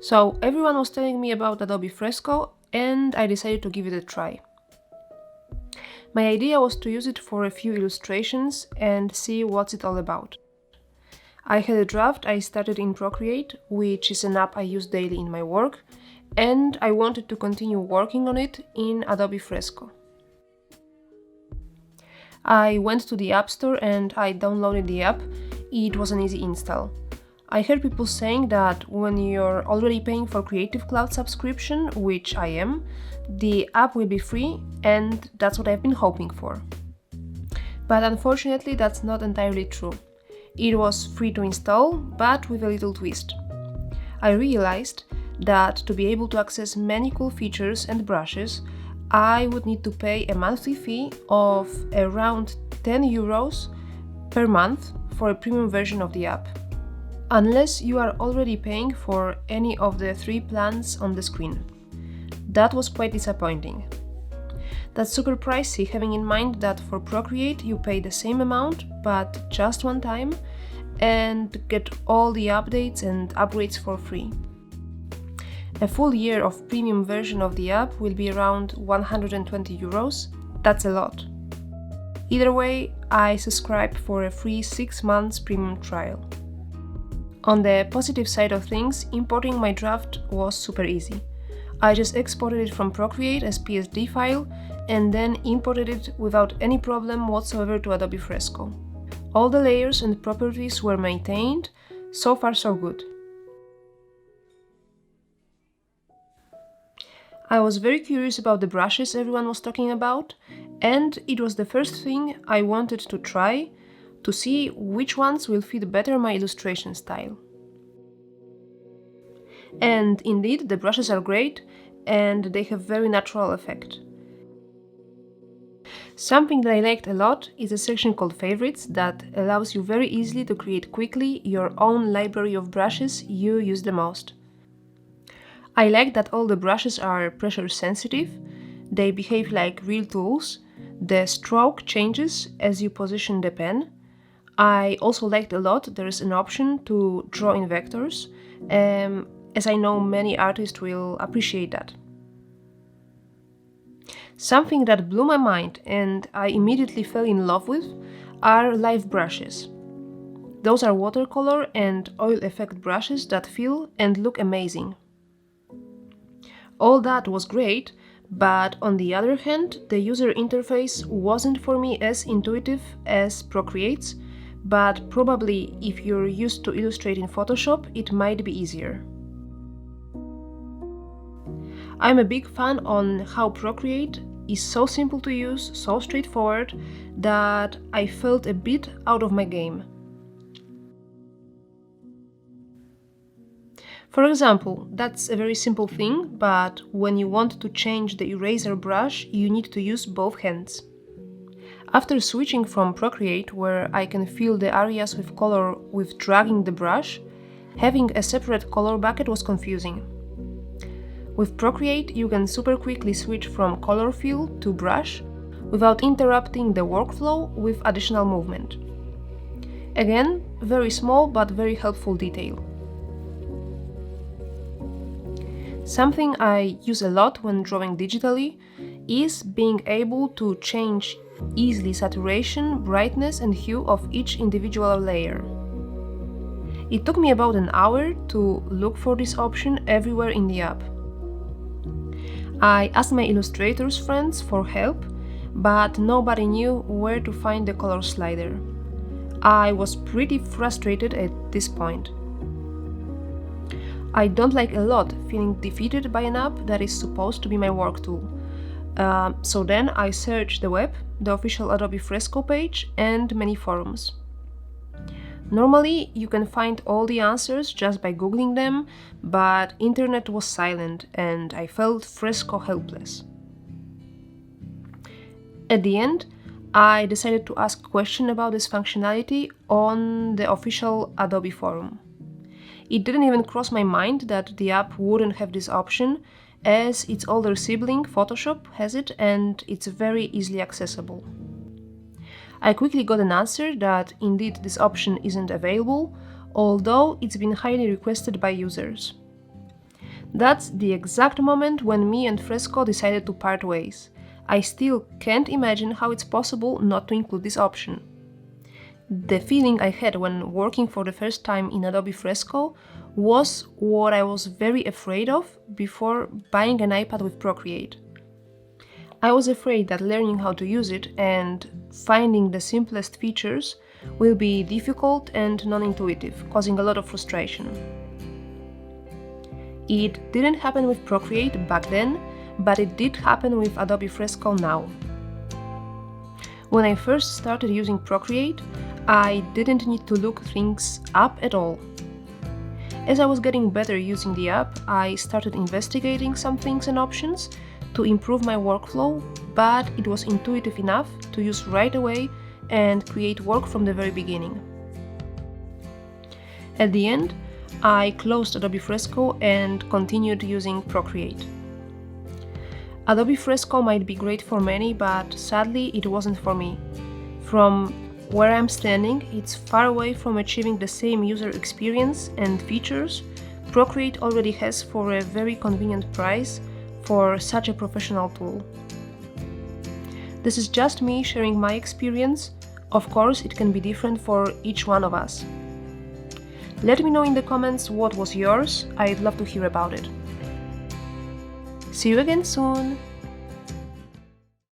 So everyone was telling me about Adobe Fresco and I decided to give it a try. My idea was to use it for a few illustrations and see what's it all about. I had a draft I started in Procreate, which is an app I use daily in my work, and I wanted to continue working on it in Adobe Fresco. I went to the App Store and I downloaded the app. It was an easy install. I heard people saying that when you're already paying for Creative Cloud subscription, which I am, the app will be free, and that's what I've been hoping for. But unfortunately, that's not entirely true. It was free to install, but with a little twist. I realized that to be able to access many cool features and brushes, I would need to pay a monthly fee of around 10 euros per month for a premium version of the app, unless you are already paying for any of the 3 plans on the screen. That was quite disappointing. That's super pricey, having in mind that for Procreate you pay the same amount, but just one time, and get all the updates and upgrades for free. A full year of premium version of the app will be around 120 euros. That's a lot. Either way, I subscribed for a free 6 months premium trial. On the positive side of things, importing my draft was super easy. I just exported it from Procreate as PSD file and then imported it without any problem whatsoever to Adobe Fresco. All the layers and properties were maintained, so far so good. I was very curious about the brushes everyone was talking about, and it was the first thing I wanted to try to see which ones will fit better my illustration style. And indeed, the brushes are great and they have very natural effect. Something that I liked a lot is a section called Favorites that allows you very easily to create quickly your own library of brushes you use the most. I like that all the brushes are pressure sensitive, they behave like real tools, the stroke changes as you position the pen. I also liked a lot there's an option to draw in vectors, as I know many artists will appreciate that. Something that blew my mind and I immediately fell in love with are live brushes. Those are watercolor and oil effect brushes that feel and look amazing. All that was great, but on the other hand, the user interface wasn't for me as intuitive as Procreate's, but probably if you're used to illustrate in Photoshop, it might be easier. I'm a big fan on how Procreate is so simple to use, so straightforward, that I felt a bit out of my game. For example, that's a very simple thing, but when you want to change the eraser brush, you need to use both hands. After switching from Procreate, where I can fill the areas with color with dragging the brush, having a separate color bucket was confusing. With Procreate, you can super quickly switch from color fill to brush without interrupting the workflow with additional movement. Again, very small but very helpful detail. Something I use a lot when drawing digitally is being able to change easily saturation, brightness and hue of each individual layer. It took me about an hour to look for this option everywhere in the app. I asked my illustrators friends for help, but nobody knew where to find the color slider. I was pretty frustrated at this point. I don't like a lot feeling defeated by an app that is supposed to be my work tool. So then I searched the web, the official Adobe Fresco page, and many forums. Normally, you can find all the answers just by googling them, but internet was silent and I felt Fresco helpless. At the end, I decided to ask a question about this functionality on the official Adobe forum. It didn't even cross my mind that the app wouldn't have this option, as its older sibling, Photoshop, has it and it's very easily accessible. I quickly got an answer that indeed this option isn't available, although it's been highly requested by users. That's the exact moment when me and Fresco decided to part ways. I still can't imagine how it's possible not to include this option. The feeling I had when working for the first time in Adobe Fresco was what I was very afraid of before buying an iPad with Procreate. I was afraid that learning how to use it and finding the simplest features will be difficult and non-intuitive, causing a lot of frustration. It didn't happen with Procreate back then, but it did happen with Adobe Fresco now. When I first started using Procreate, I didn't need to look things up at all. As I was getting better using the app, I started investigating some things and options to improve my workflow, but it was intuitive enough to use right away and create work from the very beginning. At the end, I closed Adobe Fresco and continued using Procreate. Adobe Fresco might be great for many, but sadly it wasn't for me. From where I'm standing, it's far away from achieving the same user experience and features Procreate already has for a very convenient price for such a professional tool. This is just me sharing my experience. Of course, it can be different for each one of us. Let me know in the comments what was yours. I'd love to hear about it. See you again soon!